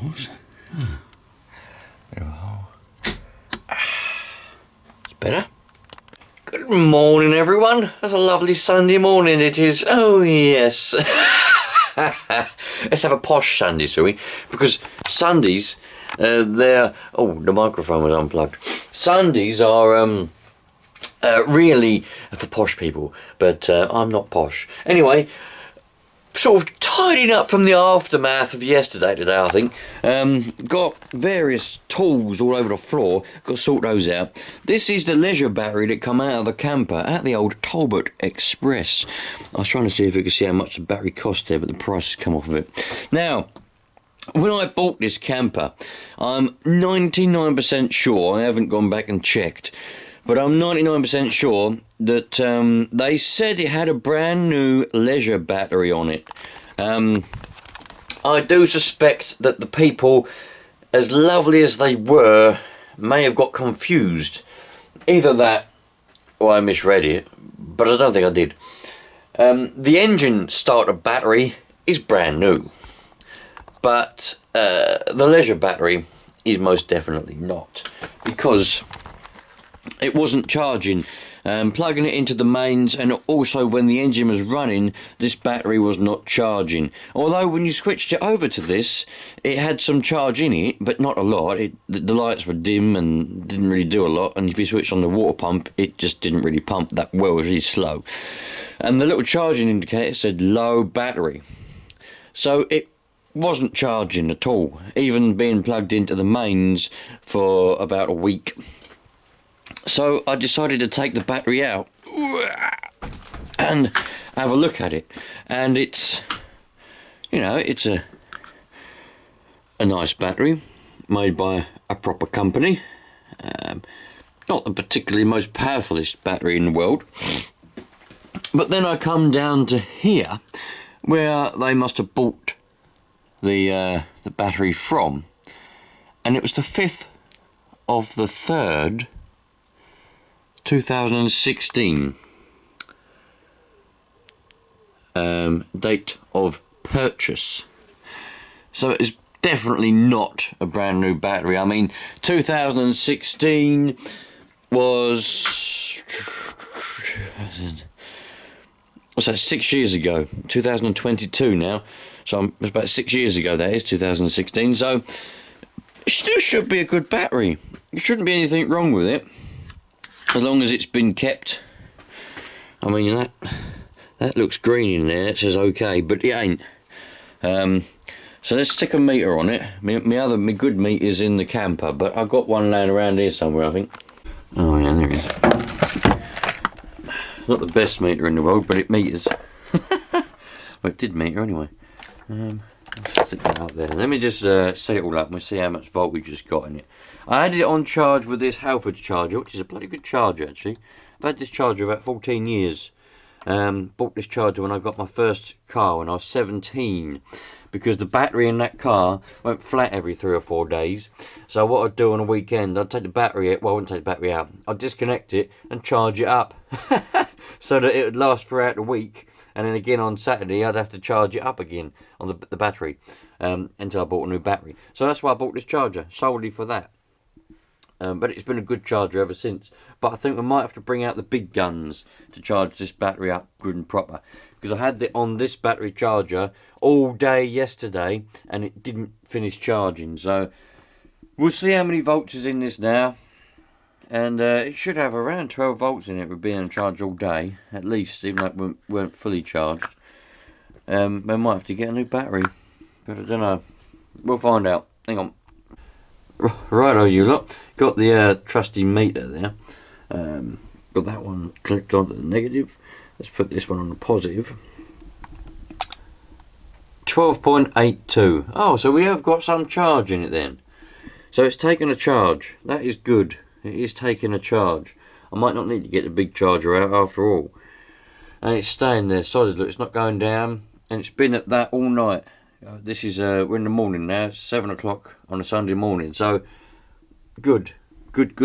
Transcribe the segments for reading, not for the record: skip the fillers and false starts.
What's that? Oh. Bit of a hole. It's better. Good morning, everyone. That's a lovely Sunday morning it is. Oh, yes. Let's have a posh Sunday, shall we? Because Sundays, they're... Oh, the microphone was unplugged. Sundays are really for posh people, but I'm not posh. Anyway, sort of tidying up from the aftermath of yesterday today, I think. Got various tools all over the floor. Got to sort those out. This is the leisure battery that come out of the camper at the old Talbot Express. I was trying to see if we could see how much the battery cost there, but the price has come off of it. Now, when I bought this camper, I'm 99% sure, I haven't gone back and checked, but I'm 99% sure that they said it had a brand new leisure battery on it. I do suspect that the people, as lovely as they were, may have got confused. Either that or I misread it, but I don't think I did. The engine starter battery is brand new, but the leisure battery is most definitely not, because it wasn't charging. Plugging it into the mains, and also when the engine was running, this battery was not charging. Although when you switched it over to this, it had some charge in it, but not a lot. The lights were dim and didn't really do a lot, and if you switched on the water pump, it just didn't really pump that well. It was really slow. And the little charging indicator said low battery. So it wasn't charging at all, even being plugged into the mains for about a week. So I decided to take the battery out and have a look at it, and it's, you know, it's a nice battery made by a proper company. Not the particularly most powerfulest battery in the world, but then I come down to here where they must have bought the battery from, and it was the 5th of the 3rd 2016 date of purchase. So it's definitely not a brand new battery. I mean, 2016 was, what's that, 6 years ago. 2022 now, so it's about 6 years ago, that is, 2016. So it still should be a good battery. There shouldn't be anything wrong with it, as long as it's been kept. I mean, that looks green in there. It says okay, but it ain't. So let's stick a meter on it. My good meter's in the camper, but I've got one laying around here somewhere, I think. Oh yeah, there it is. Not the best meter in the world, but it meters. Well, it did meter anyway. I'll stick that up there. Let me just set it all up and we'll see how much voltage it's got in it. I had it on charge with this Halford's charger, which is a bloody good charger actually. I've had this charger about 14 years. Bought this charger when I got my first car when I was 17, because the battery in that car went flat every 3 or 4 days. So what I'd do on a weekend, I'd take the battery out, well I wouldn't take the battery out, I'd disconnect it and charge it up so that it would last throughout the week. And then again on Saturday I'd have to charge it up again on the battery until I bought a new battery. So that's why I bought this charger, solely for that. But it's been a good charger ever since. But I think we might have to bring out the big guns to charge this battery up good and proper, because I had it on this battery charger all day yesterday and it didn't finish charging. So we'll see how many volts is in this now, and it should have around 12 volts in it with being on charge all day at least, even though it weren't fully charged. We might have to get a new battery, but I don't know. We'll find out. Hang on. Righto, you lot. Got the trusty meter there. Got that one clipped onto the negative. Let's put this one on the positive. 12.82. Oh, so we have got some charge in it then. So it's taken a charge. That is good. It is taking a charge. I might not need to get the big charger out after all. And it's staying there solid. Look, it's not going down. And it's been at that all night. This is, we're in the morning now. It's 7 o'clock on a Sunday morning. So, good. It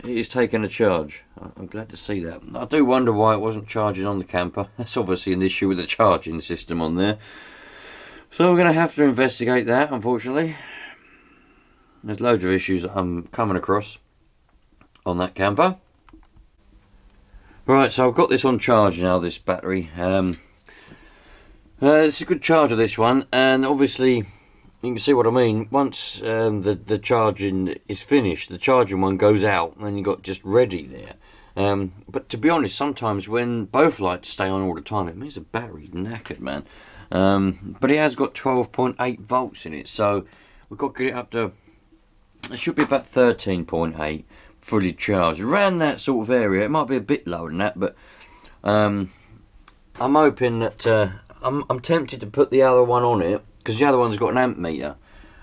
is taking a charge. I'm glad to see that. I do wonder why it wasn't charging on the camper. That's obviously an issue with the charging system on there. So we're going to have to investigate that, unfortunately. there's loads of issues that I'm coming across on that camper. Right, so I've got this on charge now, this battery. It's a good charger, this one, and obviously you can see what I mean. Once the charging is finished, the charging one goes out, and then you've got just ready there. But to be honest, sometimes when both lights stay on all the time, it means the battery's knackered, man. But it has got 12.8 volts in it, so we've got to get it up to, it should be about 13.8 fully charged, around that sort of area. It might be a bit lower than that, but I'm hoping that I'm tempted to put the other one on it, because the other one's got an amp meter.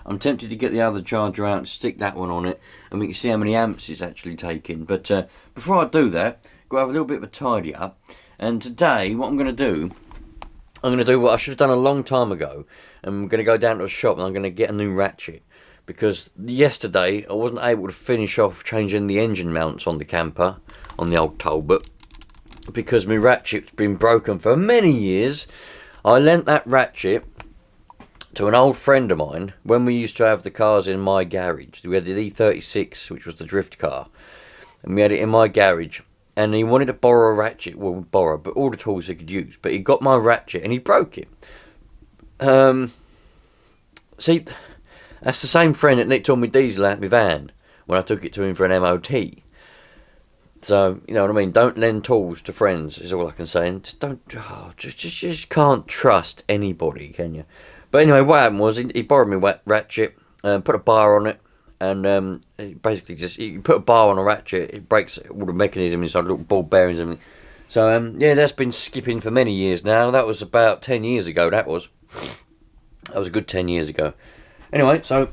I'm tempted to get the other charger out and stick that one on it, and we can see how many amps it's actually taking. But before I do that, I've got to have a little bit of a tidy up. And today, what I'm going to do, I'm going to do what I should have done a long time ago. I'm going to go down to a shop and I'm going to get a new ratchet. Because yesterday, I wasn't able to finish off changing the engine mounts on the camper, on the old Talbot, because my ratchet's been broken for many years. I lent that ratchet to an old friend of mine when we used to have the cars in my garage. We had the E36, which was the drift car, and we had it in my garage. And he wanted to borrow a ratchet, well, but all the tools he could use. But he got my ratchet and he broke it. See, that's the same friend that nicked all my diesel out of my van when I took it to him for an MOT. So, you know what I mean? Don't lend tools to friends, is all I can say. And just don't, just can't trust anybody, can you? But anyway, what happened was he borrowed me ratchet, put a bar on it, and basically just, you put a bar on a ratchet, it breaks all the mechanism inside, little ball bearings and everything. So, yeah, that's been skipping for many years now. That was about 10 years ago, that was. That was a good 10 years ago. Anyway, so,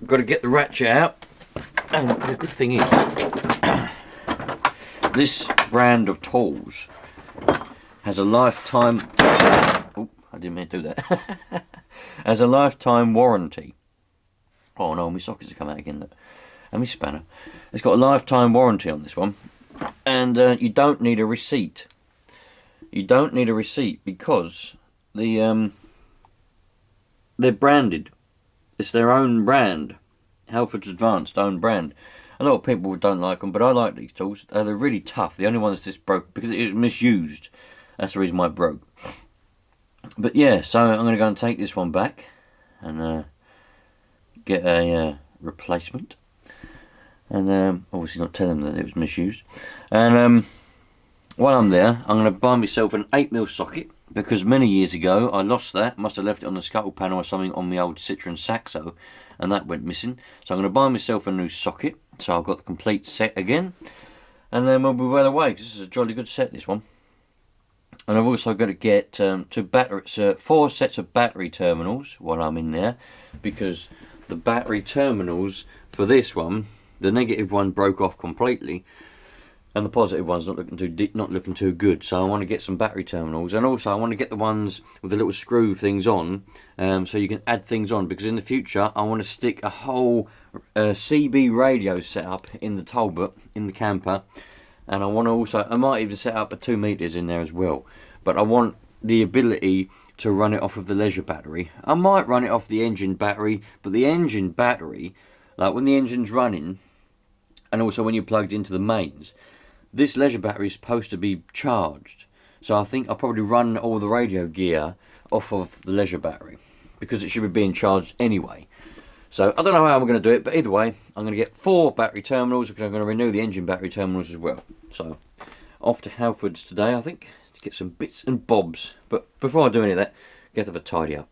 I've got to get the ratchet out. And the good thing is, this brand of tools has a lifetime... Oh, I didn't mean to do that. Has a lifetime warranty. Oh no, my sockets have come out again, look. And my spanner. It's got a lifetime warranty on this one. And you don't need a receipt. You don't need a receipt because they're branded. It's their own brand. Halfords Advanced own brand. A lot of people don't like them, but I like these tools. They're really tough. The only one that's just broke because it was misused. That's the reason why it broke. But yeah, so I'm going to go and take this one back and get a replacement. And obviously not tell them that it was misused. And while I'm there, I'm going to buy myself an 8mm socket, because many years ago I lost that. Must have left it on the scuttle panel or something on my old Citroen Saxo, and that went missing. So I'm going to buy myself a new socket, so I've got the complete set again, and then we'll be well away, because this is a jolly good set, this one. And I've also got to get 4 sets of battery terminals while I'm in there, because the battery terminals for this one, the negative one broke off completely, and the positive one's not looking too good. So I want to get some battery terminals, and also I want to get the ones with the little screw things on, so you can add things on, because in the future I want to stick a whole CB radio setup in the Talbot, in the camper, and I might even set up a 2 meters in there as well. But I want the ability to run it off of the leisure battery. I might run it off the engine battery, but the engine battery, like when the engine's running, and also when you're plugged into the mains, this leisure battery is supposed to be charged. So I think I'll probably run all the radio gear off of the leisure battery, because it should be being charged anyway. So I don't know how I'm going to do it, but either way, I'm going to get 4 battery terminals, because I'm going to renew the engine battery terminals as well. So off to Halfords today, I think, to get some bits and bobs. But before I do any of that, get to have a tidy up.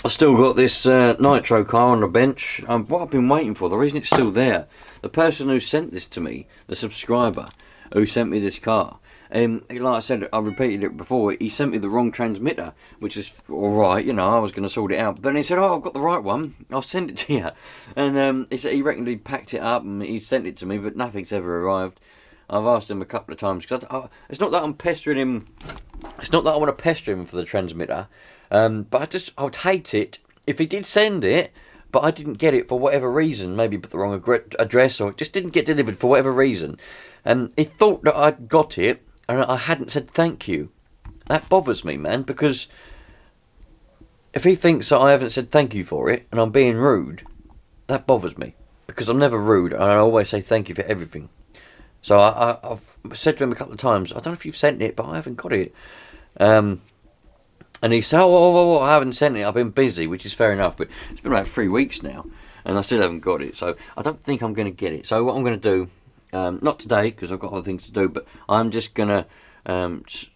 I've still got this Nitro car on the bench. What I've been waiting for, the reason it's still there, the person who sent this to me, the subscriber who sent me this car, like I said, I repeated it before, he sent me the wrong transmitter, which is alright, you know, I was going to sort it out. But then he said, oh, I've got the right one, I'll send it to you. And he said he reckoned he packed it up and he sent it to me, but nothing's ever arrived. I've asked him a couple of times, because it's not that I'm pestering him, it's not that I want to pester him for the transmitter, but I would hate it if he did send it, but I didn't get it for whatever reason. Maybe put the wrong address, or it just didn't get delivered for whatever reason. And he thought that I'd got it, and I hadn't said thank you. That bothers me, man, because if he thinks that I haven't said thank you for it, and I'm being rude, that bothers me, because I'm never rude and I always say thank you for everything. So I've said to him a couple of times, I don't know if you've sent it, but I haven't got it. And he said, oh, I haven't sent it, I've been busy, which is fair enough, but it's been about 3 weeks now and I still haven't got it. So I don't think I'm going to get it. So what I'm going to do, not today because I've got other things to do, but I'm just going to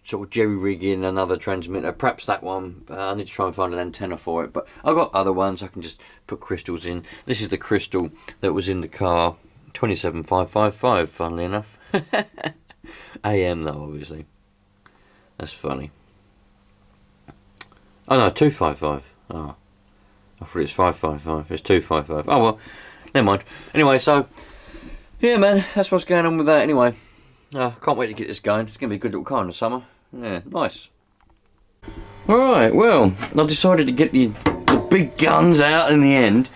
sort of jerry rig in another transmitter, perhaps that one. I need to try and find an antenna for it, but I've got other ones I can just put crystals in. This is the crystal that was in the car, 27555, funnily enough. AM though, obviously. That's funny. Oh no, 255. Oh, I thought it's 555. It's 255. Oh well, never mind. Anyway, so yeah, man, that's what's going on with that. Anyway, can't wait to get this going. It's going to be a good little car in the summer. Yeah, nice. Alright, well, I decided to get the big guns out in the end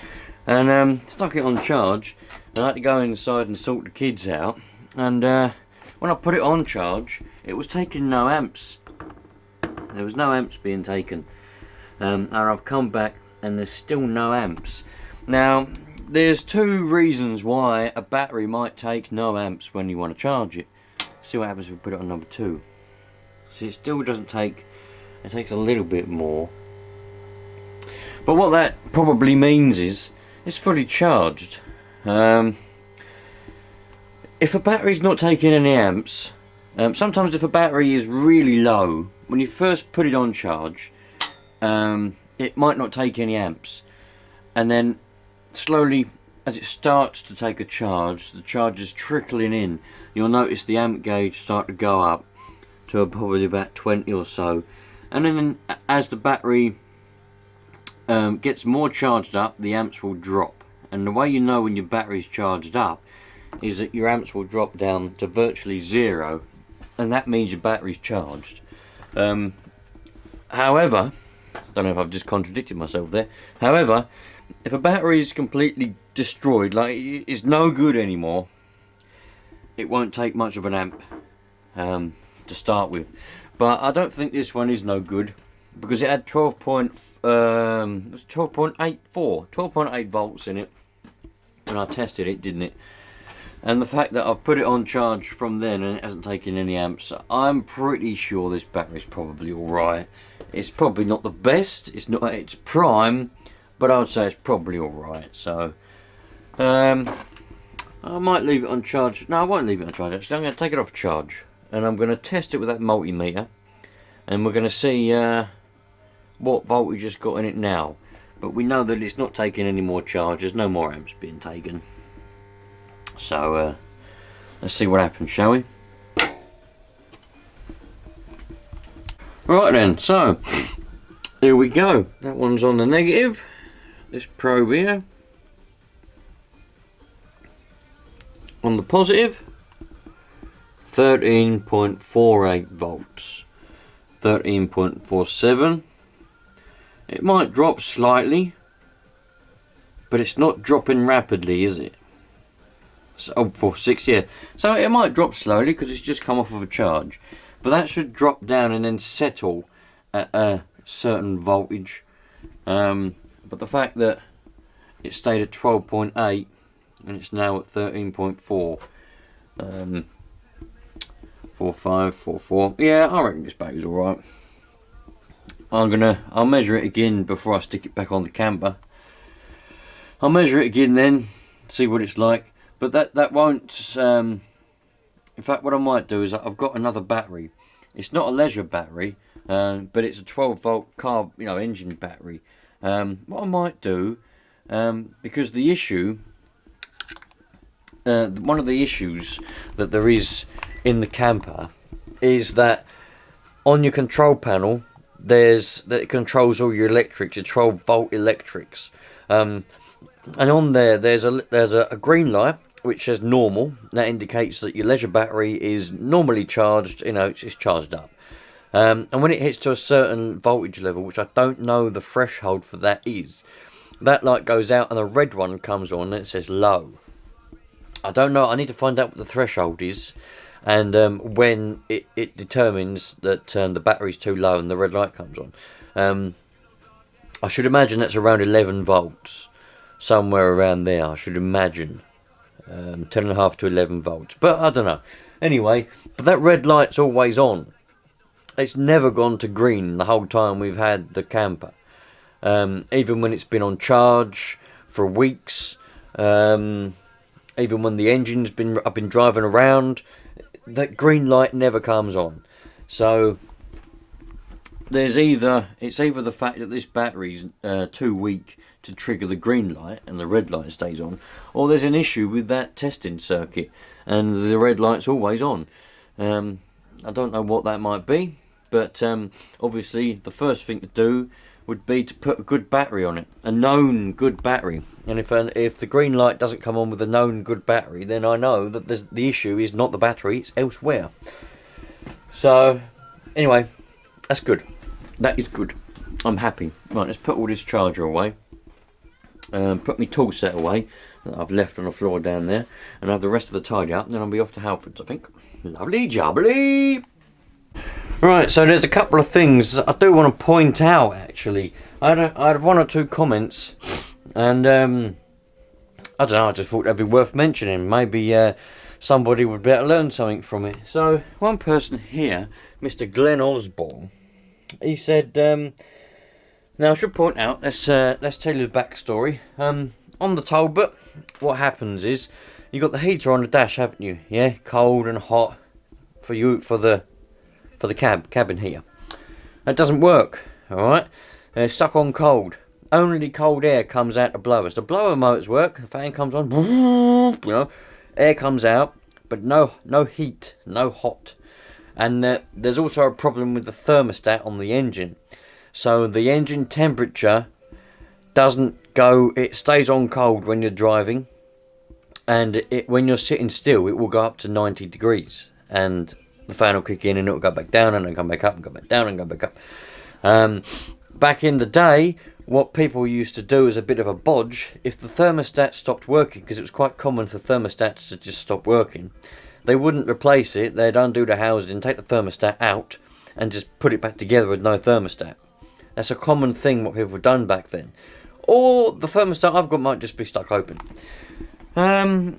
and stuck it on charge. And I had to go inside and sort the kids out. And when I put it on charge, it was taking no amps. There was no amps being taken. And I've come back and there's still no amps. Now, there's 2 reasons why a battery might take no amps when you want to charge it. See what happens if we put it on number 2. See, it still doesn't take, it takes a little bit more. But what that probably means is it's fully charged. If a battery's not taking any amps, sometimes if a battery is really low, when you first put it on charge, it might not take any amps. And then slowly, as it starts to take a charge, the charge is trickling in. You'll notice the amp gauge start to go up to probably about 20 or so. And then as the battery gets more charged up, the amps will drop. And the way you know when your battery's charged up is that your amps will drop down to virtually 0. And that means your battery's charged. However, I don't know if I've just contradicted myself there. However, if a battery is completely destroyed, like it's no good anymore, it won't take much of an amp to start with. But I don't think this one is no good, because it had 12.8 volts in it when I tested it, didn't it? And the fact that I've put it on charge from then and it hasn't taken any amps, I'm pretty sure this battery's probably alright. It's probably not the best, it's not at its prime, but I would say it's probably alright. So I might leave it on charge. No, I won't leave it on charge actually. I'm going to take it off charge and I'm going to test it with that multimeter, and we're going to see what voltage it's got in it now. But we know that it's not taking any more charge, there's no more amps being taken. So let's see what happens, shall we? Right then, so here we go. That one's on the negative, this probe here. On the positive, 13.48 volts, 13.47. It might drop slightly, but it's not dropping rapidly, is it? So, oh, 46, yeah. So it might drop slowly because it's just come off of a charge, but that should drop down and then settle at a certain voltage. But the fact that it stayed at 12.8 and it's now at 13.4, 45, 44. Yeah, I reckon this battery's alright. I'll measure it again before I stick it back on the camper. I'll measure it again then, see what it's like. But that won't. In fact, what I might do is I've got another battery. It's not a leisure battery, but it's a 12-volt car, engine battery. What I might do, because the issue, one of the issues that there is in the camper, is that on your control panel, that it controls all your electrics, your 12-volt electrics, and on there's a green light which says normal. That indicates that your leisure battery is normally charged, it's charged up. And when it hits to a certain voltage level, which I don't know the threshold for that is, that light goes out and the red one comes on and it says low. I don't know, I need to find out what the threshold is, and when it determines that the battery's too low and the red light comes on. I should imagine that's around 11 volts. somewhere around there, I should imagine. 10.5 to 11 volts, but I don't know. Anyway, but that red light's always on. It's never gone to green the whole time we've had the camper. Even when it's been on charge for weeks, even when the engine's I've been driving around, that green light never comes on. So it's either the fact that this battery's too weak to trigger the green light and the red light stays on, or there's an issue with that testing circuit and the red light's always on. I don't know what that might be, but obviously the first thing to do would be to put a good battery on it, a known good battery. And if the green light doesn't come on with a known good battery, then I know that the issue is not the battery, it's elsewhere. So anyway, that's good. That is good. I'm happy. Right, let's put all this charger away. Put my tool set away that I've left on the floor down there, and have the rest of the tidy up, and then I'll be off to Halfords, I think. Lovely jubbly. Right, so there's a couple of things I do want to point out, actually. I had one or two comments, and I don't know, I just thought they'd be worth mentioning. Maybe somebody would better learn something from it. So, one person here, Mr. Glenn Osborne, he said, now I should point out, let's tell you the backstory. On the Talbot, what happens is, you got the heater on the dash, haven't you? Yeah, cold and hot for the cabin heater. That doesn't work, alright? It's stuck on cold. Only cold air comes out the blowers. The blower motors work, the fan comes on, you know, air comes out, but no heat, no hot. And there's also a problem with the thermostat on the engine. So the engine temperature doesn't go, it stays on cold when you're driving, and when you're sitting still it will go up to 90 degrees, and the fan will kick in and it will go back down and then come back up and go back down and go back up. Back in the day, what people used to do as a bit of a bodge, if the thermostat stopped working, because it was quite common for thermostats to just stop working, they wouldn't replace it, they'd undo the housing, take the thermostat out and just put it back together with no thermostat. That's a common thing what people have done back then. Or the thermostat I've got might just be stuck open.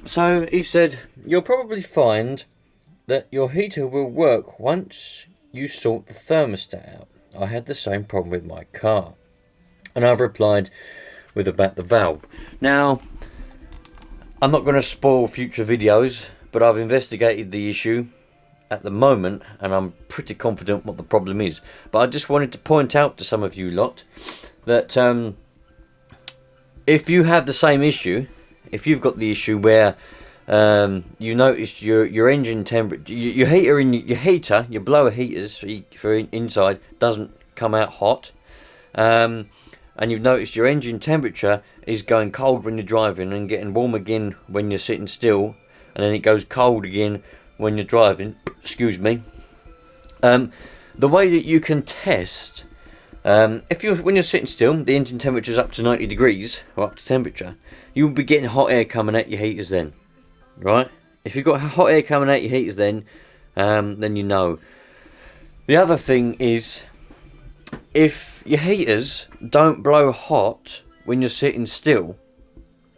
So he said, you'll probably find that your heater will work once you sort the thermostat out. I had the same problem with my car. And I've replied with about the valve. Now, I'm not going to spoil future videos, but I've investigated the issue at the moment, and I'm pretty confident what the problem is. But I just wanted to point out to some of you lot that if you have the same issue, if you've got the issue where you notice your engine temperature, your heater, your blower heaters for inside doesn't come out hot, and you've noticed your engine temperature is going cold when you're driving and getting warm again when you're sitting still, and then it goes cold again when you're driving, excuse me. The way that you can test, when you're sitting still, the engine temperature is up to 90 degrees, or up to temperature, you'll be getting hot air coming at your heaters then, right? If you've got hot air coming at your heaters then you know. The other thing is, if your heaters don't blow hot when you're sitting still,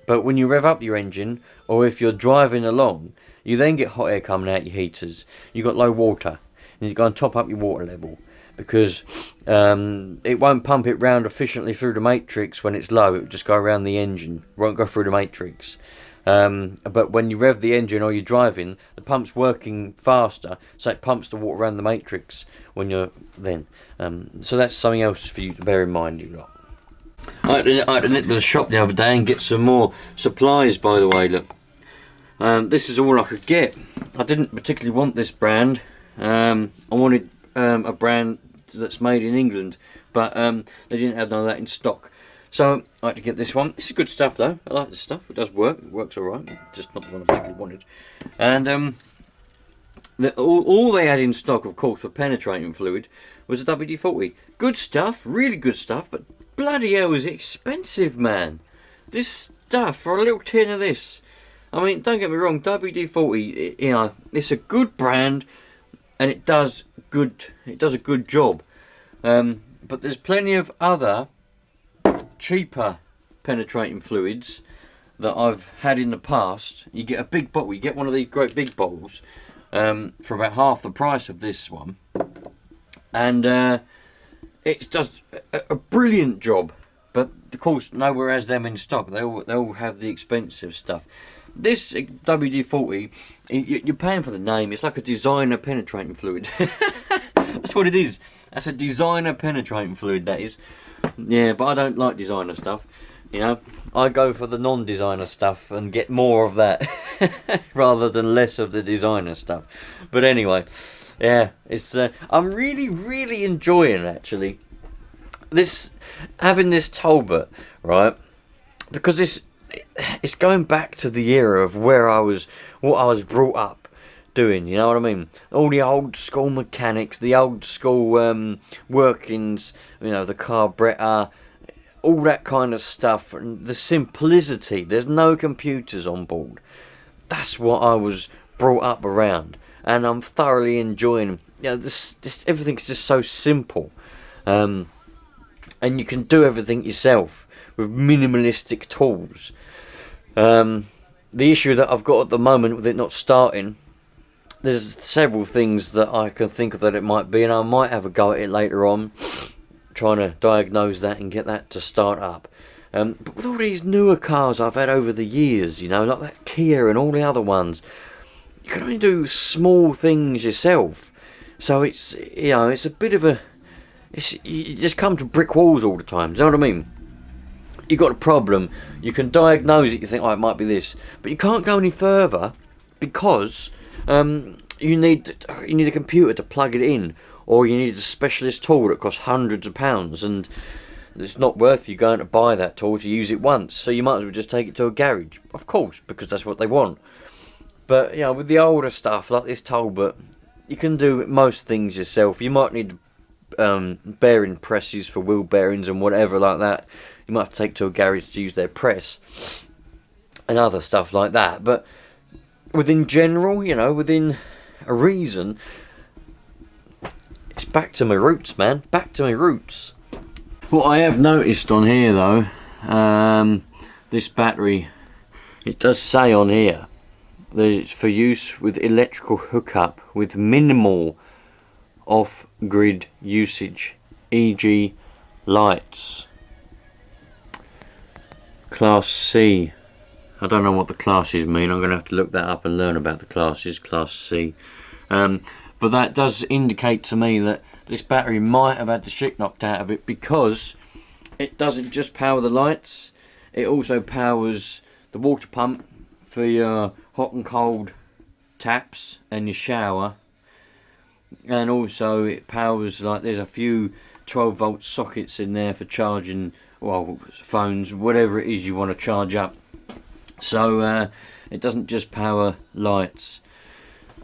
but when you rev up your engine, or if you're driving along, you then get hot air coming out your heaters. You've got low water, and you go and top up your water level, because it won't pump it round efficiently through the matrix when it's low. It will just go around the engine, it won't go through the matrix. But when you rev the engine or you're driving, the pump's working faster, so it pumps the water around the matrix when you're then. So that's something else for you to bear in mind, you lot. I had to nip to the shop the other day and get some more supplies, by the way, look. This is all I could get. I didn't particularly want this brand. I wanted a brand that's made in England, but they didn't have none of that in stock. So I had to get this one. This is good stuff though. I like this stuff. It does work. It works alright. Just not the one I particularly wanted. And all they had in stock, of course, for penetrating fluid was a WD-40. Good stuff. Really good stuff. But bloody hell, is it expensive, man. This stuff, for a little tin of this. I mean, don't get me wrong, WD-40, you know, it's a good brand, and it does a good job. But there's plenty of other cheaper penetrating fluids that I've had in the past. You get a big bottle, you get one of these great big bottles for about half the price of this one, and it does a brilliant job. But of course, nowhere has them in stock. They all have the expensive stuff. This WD-40, you're paying for the name. It's like a designer penetrating fluid. That's what it is. That's a designer penetrating fluid, that is. Yeah, but I don't like designer stuff. You know, I go for the non-designer stuff and get more of that rather than less of the designer stuff. But anyway, yeah, it's I'm really enjoying actually having this Talbot, right? Because it's going back to the era of what I was brought up doing, you know what I mean? All the old school mechanics, the old school workings, you know, the carburetor, all that kind of stuff, and the simplicity. There's no computers on board. That's what I was brought up around, and I'm thoroughly enjoying. You know, this everything's just so simple, and you can do everything yourself with minimalistic tools. The issue that I've got at the moment with it not starting, there's several things that I can think of that it might be, and I might have a go at it later on, trying to diagnose that and get that to start up. But with all these newer cars I've had over the years, you know, like that Kia and all the other ones, you can only do small things yourself. So it's, you know, it's a bit of a, you just come to brick walls all the time. Do you know what I mean? You got a problem, you can diagnose it, you think, oh, it might be this, but you can't go any further because you need a computer to plug it in, or you need a specialist tool that costs hundreds of pounds, and it's not worth you going to buy that tool to use it once. So you might as well just take it to a garage, of course, because that's what they want. But you know, with the older stuff like this Talbot, you can do most things yourself. You might need bearing presses for wheel bearings and whatever like that. You might have to take to a garage to use their press and other stuff like that. But within general, you know, within a reason, it's back to my roots, man. Back to my roots. What I have noticed on here, though, this battery, it does say on here that it's for use with electrical hookup with minimal off-grid usage, e.g. lights. Class C. I don't know what the classes mean. I'm going to have to look that up and learn about the classes. Class C. But that does indicate to me that this battery might have had the shit knocked out of it, because it doesn't just power the lights, it also powers the water pump for your hot and cold taps and your shower, and also it powers, like, there's a few 12-volt sockets in there for charging, well, phones, whatever it is you want to charge up. So it doesn't just power lights.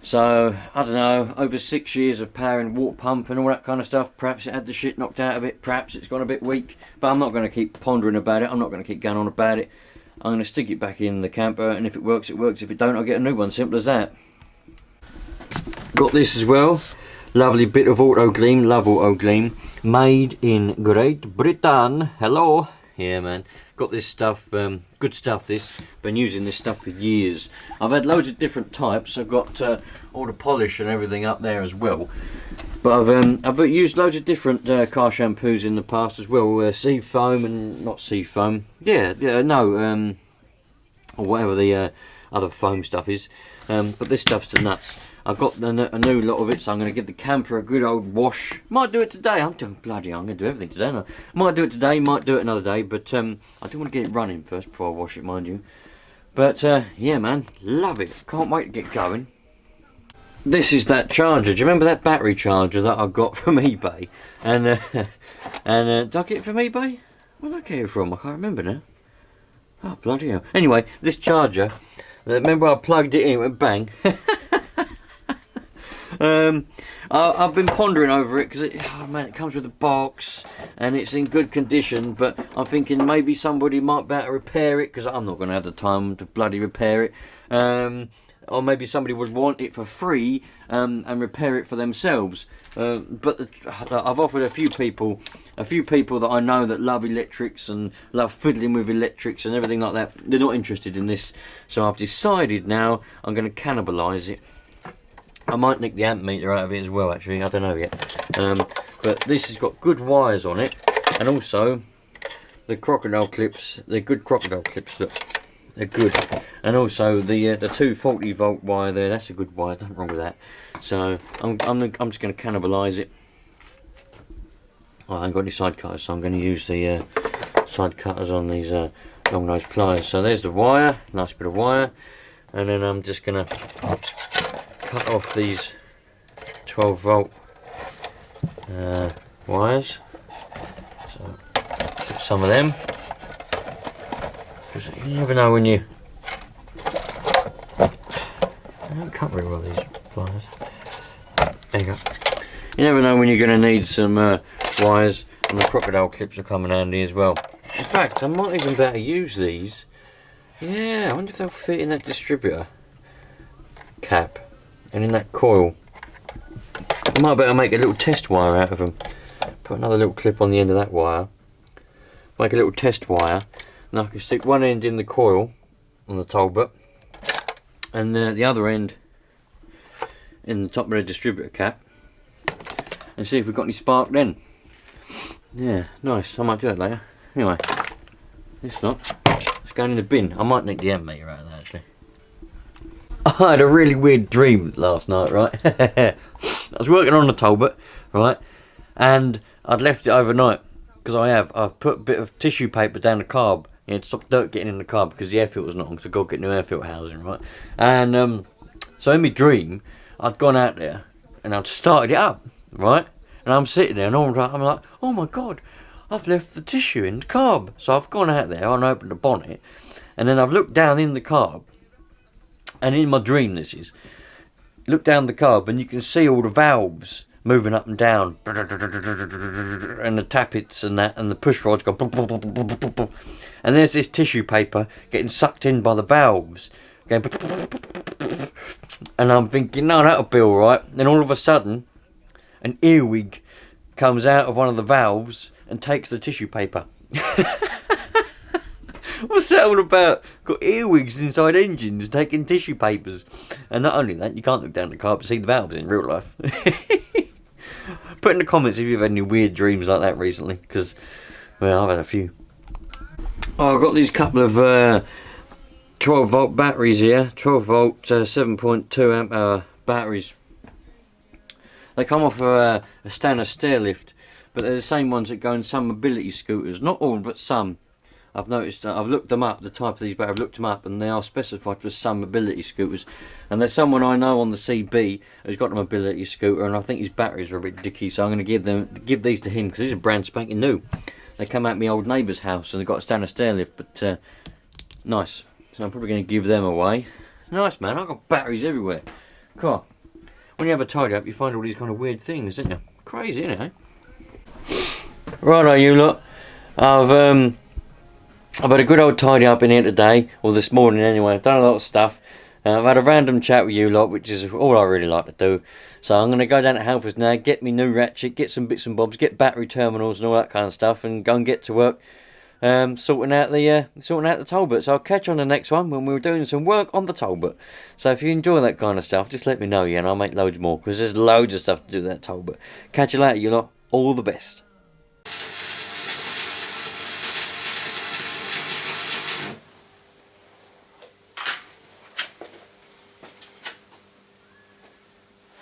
So I don't know, over 6 years of powering water pump and all that kind of stuff, perhaps it had the shit knocked out of it, perhaps it's gone a bit weak, but I'm not going to keep pondering about it. I'm not going to keep going on about it. I'm going to stick it back in the camper, and if it works, it works. If it don't, I'll get a new one. Simple as that. Got this as well. Lovely bit of auto gleam. Love auto gleam. Made in Great Britain. Hello. Yeah, man. Got this stuff. Good stuff, this. Been using this stuff for years. I've had loads of different types. I've got all the polish and everything up there as well. But I've used loads of different car shampoos in the past as well. Sea foam and not sea foam. Or whatever the other foam stuff is. But this stuff's the nuts. I've got a new lot of it, so I'm going to give the camper a good old wash. Might do it today. I'm going to do everything today. Might do it today, might do it another day, but I do want to get it running first before I wash it, mind you. But yeah, man, love it. Can't wait to get going. This is that charger. Do you remember that battery charger that I got from eBay? And did I get it from eBay? Where did I get it from? I can't remember now. Oh, bloody hell. Anyway, this charger, remember I plugged it in, it went bang. I've been pondering over it, because it comes with a box and it's in good condition, but I'm thinking maybe somebody might be able to repair it, because I'm not going to have the time to bloody repair it. or maybe somebody would want it for free and repair it for themselves. But I've offered a few people that I know that love electrics and love fiddling with electrics and everything like that. They're not interested in this, so I've decided now I'm going to cannibalise it. I might nick the amp meter out of it as well, actually. I don't know yet. But this has got good wires on it, and also the crocodile clips. They're good crocodile clips. Look, they're good. And also the 240 volt wire there. That's a good wire. Nothing wrong with that. So I'm just going to cannibalise it. Oh, I haven't got any side cutters, so I'm going to use the side cutters on these long nose pliers. So there's the wire, nice bit of wire, and then I'm just going to cut off these 12 volt wires. So put some of them, because you never know when you. I don't cut very well these pliers. There you go. You never know when you're going to need some wires, and the crocodile clips will come in handy as well. In fact, I might even better use these. Yeah, I wonder if they'll fit in that distributor cap and in that coil. I might better make a little test wire out of them. Put another little clip on the end of that wire. Make a little test wire. And I can stick one end in the coil on the Talbot, and the other end in the top of the distributor cap, and see if we've got any spark then. Yeah, nice. I might do that later. Anyway, it's not. It's going in the bin. I might nick the amp meter out of that, actually. I had a really weird dream last night, right? I was working on the Talbot, right, and I'd left it overnight, because I've put a bit of tissue paper down the carb, to stop dirt getting in the carb, because the air filter's not on, so I've got to get new air filter housing, right? And so in my dream, I'd gone out there and I'd started it up, right? And I'm sitting there and all right, I'm like, oh my god, I've left the tissue in the carb. So I've gone out there and opened the bonnet, and then I've looked down in the carb, and in my dream this is, look down the carb and you can see all the valves moving up and down, and the tappets and that, and the push rods go, and there's this tissue paper getting sucked in by the valves, going, and I'm thinking, no, that'll be alright. Then all of a sudden, an earwig comes out of one of the valves and takes the tissue paper. What's that all about? Got earwigs inside engines taking tissue papers. And not only that, you can't look down the car to see the valves in real life. Put in the comments if you've had any weird dreams like that recently, because, well, I've had a few. Oh, I've got these couple of 12 volt batteries here. 12 volt 7.2 amp hour batteries. They come off a standard stair lift, but they're the same ones that go in some mobility scooters. Not all, but some. I've noticed, I've looked them up, the type of these batteries, I've looked them up, and they are specified for some mobility scooters. And there's someone I know on the CB who's got a mobility scooter, and I think his batteries are a bit dicky, so I'm going to give these to him, because these are brand spanking new. They come out of my old neighbour's house, and they've got a standard stair lift, but nice. So I'm probably going to give them away. Nice, man, I've got batteries everywhere. Cool. When you have a tidy up, you find all these kind of weird things, don't you? Crazy, isn't it? Righto, you lot. I've had a good old tidy up in here today, or this morning anyway. I've done a lot of stuff. I've had a random chat with you lot, which is all I really like to do. So I'm going to go down to Halfords now, get me new ratchet, get some bits and bobs, get battery terminals and all that kind of stuff, and go and get to work sorting out the Talbot. So I'll catch you on the next one when we're doing some work on the Talbot. So if you enjoy that kind of stuff, just let me know, yeah, and I'll make loads more, because there's loads of stuff to do with that Talbot. Catch you later, you lot. All the best.